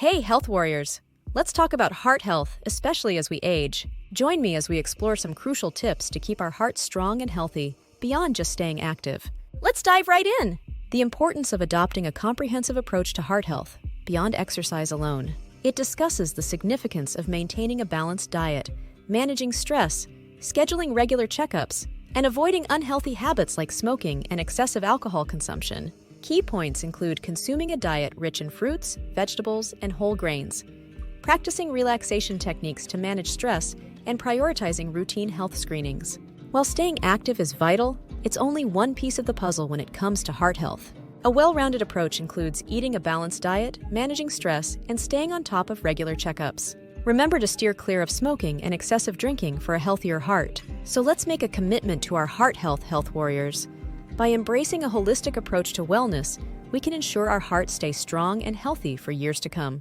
Hey, health warriors! Let's talk about heart health, especially as we age. Join me as we explore some crucial tips to keep our hearts strong and healthy, beyond just staying active. Let's dive right in! The importance of adopting a comprehensive approach to heart health, beyond exercise alone. It discusses the significance of maintaining a balanced diet, managing stress, scheduling regular checkups, and avoiding unhealthy habits like smoking and excessive alcohol consumption. Key points include consuming a diet rich in fruits, vegetables, and whole grains, practicing relaxation techniques to manage stress, and prioritizing routine health screenings. While staying active is vital, it's only one piece of the puzzle when it comes to heart health. A well-rounded approach includes eating a balanced diet, managing stress, and staying on top of regular checkups. Remember to steer clear of smoking and excessive drinking for a healthier heart. So let's make a commitment to our heart health, health warriors. By embracing a holistic approach to wellness, we can ensure our hearts stay strong and healthy for years to come.